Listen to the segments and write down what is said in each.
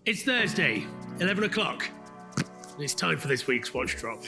It's Thursday, 11 o'clock. It's time for this week's Watch Drop.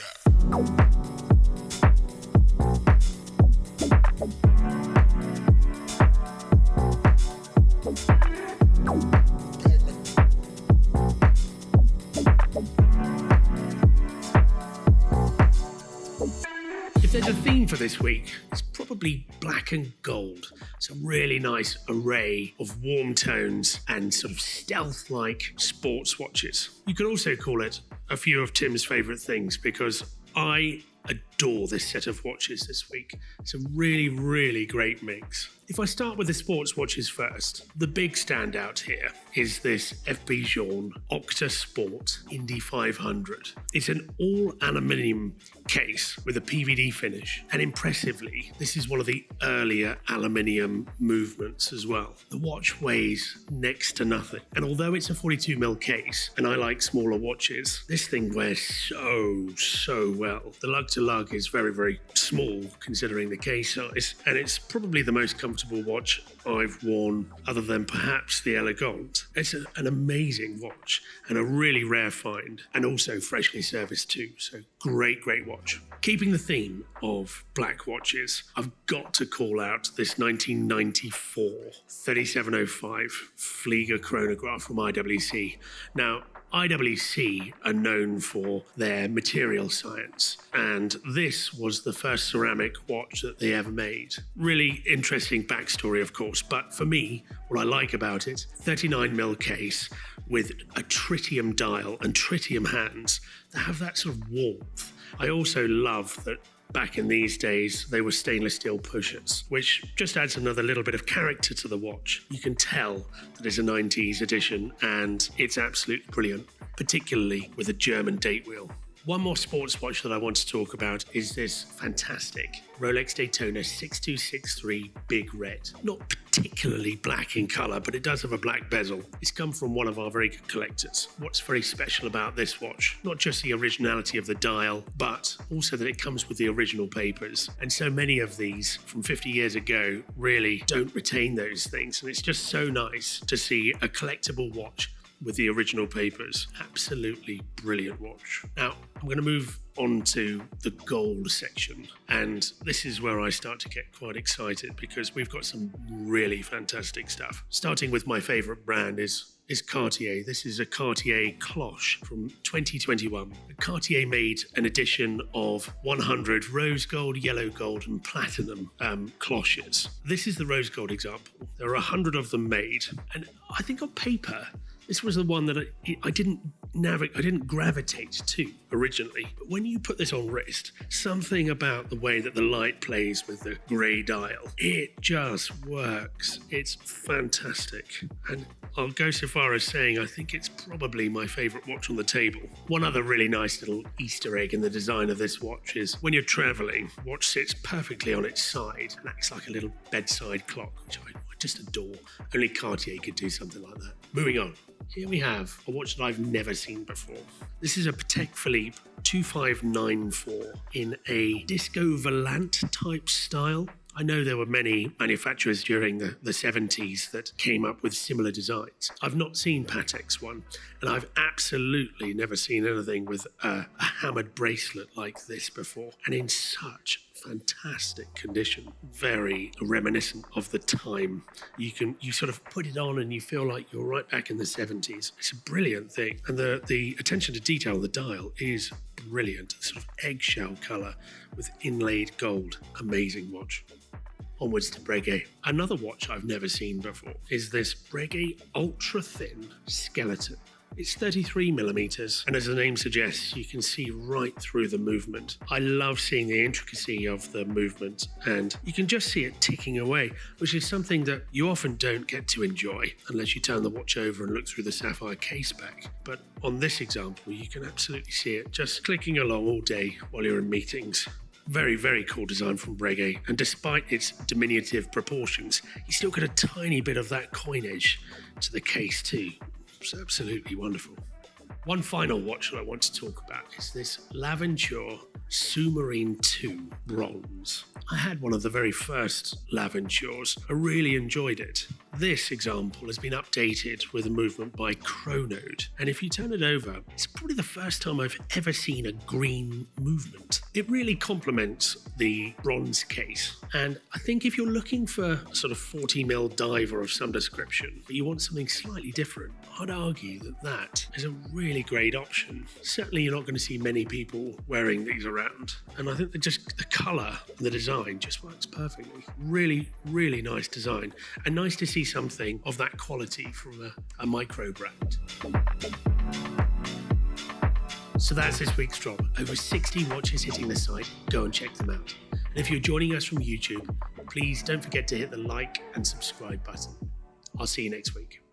If there's a theme for this week, it's probably black and gold. It's a really nice array of warm tones and sort of stealth-like sports watches. You could also call it a few of Tim's favourite things because I adore this set of watches this week. It's a really, really great mix. If I start with the sports watches first, the big standout here is this FB Journe Octa Sport Indy 500. It's an all-aluminium case with a PVD finish, and impressively, this is one of the earlier aluminium movements as well. The watch weighs next to nothing, and although it's a 42mm case, and I like smaller watches, this thing wears so well. The lug-to-lug is very, very small considering the case size, and it's probably the most comfortable watch I've worn other than perhaps the Elegant. It's an amazing watch and a really rare find, and also freshly serviced too, so great watch. Keeping the theme of black watches, I've got to call out this 1994 3705 Flieger chronograph from IWC. Now, IWC are known for their material science, and this was the first ceramic watch that they ever made. Really interesting backstory, of course, but for me, what I like about it, 39mm case with a tritium dial and tritium hands that have that sort of warmth. I also love that back in these days, they were stainless steel pushers, which just adds another little bit of character to the watch. You can tell that it's a 90s edition, and it's absolutely brilliant, particularly with a German date wheel. One more sports watch that I want to talk about is this fantastic Rolex Daytona 6263 Big Red. Not particularly black in colour, but it does have a black bezel. It's come from one of our very good collectors. What's very special about this watch? Not just the originality of the dial, but also that it comes with the original papers. And so many of these from 50 years ago really don't retain those things. And it's just so nice to see a collectible watch with the original papers. Absolutely brilliant watch. Now, I'm going to move on to the gold section, and this is where I start to get quite excited because we've got some really fantastic stuff. Starting with my favourite brand is Cartier. This is a Cartier Cloche from 2021. Cartier made an edition of 100 rose gold, yellow gold and platinum cloches. This is the rose gold example. There are 100 of them made, and I think on paper this was the one that I didn't gravitate to originally. But when you put this on wrist, something about the way that the light plays with the grey dial, it just works. It's fantastic. And I'll go so far as saying I think it's probably my favourite watch on the table. One other really nice little Easter egg in the design of this watch is when you're travelling, the watch sits perfectly on its side and acts like a little bedside clock, which I just adore. Only Cartier could do something like that. Moving on. Here we have a watch that I've never seen before. This is a Patek Philippe 2594 in a disco Volante type style. I know there were many manufacturers during the 70s that came up with similar designs. I've not seen Patek's one, and I've absolutely never seen anything with a hammered bracelet like this before, and in such fantastic condition. Very reminiscent of the time. You sort of put it on and you feel like you're right back in the 70s. It's a brilliant thing, and the attention to detail on the dial is brilliant. A sort of eggshell colour with inlaid gold. Amazing watch. Onwards to Breguet. Another watch I've never seen before is this Breguet ultra thin skeleton. It's 33mm, and as the name suggests, you can see right through the movement. I love seeing the intricacy of the movement, and you can just see it ticking away, which is something that you often don't get to enjoy unless you turn the watch over and look through the sapphire case back. But on this example, you can absolutely see it just clicking along all day while you're in meetings. Very, very cool design from Breguet, and despite its diminutive proportions, you still get a tiny bit of that coinage to the case too. It's absolutely wonderful. One final watch that I want to talk about is this Laventure Sous-Marine 2 bronze. I had one of the very first Laventures. I really enjoyed it. This example has been updated with a movement by Chronode, and if you turn it over, it's probably the first time I've ever seen a green movement. It really complements the bronze case, and I think if you're looking for a sort of 40mm diver of some description, but you want something slightly different, I'd argue that that is a really great option. Certainly you're not going to see many people wearing these around, and I think that just the colour and the design just works perfectly. Really, really nice design, and nice to see something of that quality from a micro brand. So that's this week's drop. Over 60 watches hitting the site. Go and check them out. And if you're joining us from YouTube, please don't forget to hit the like and subscribe button. I'll see you next week.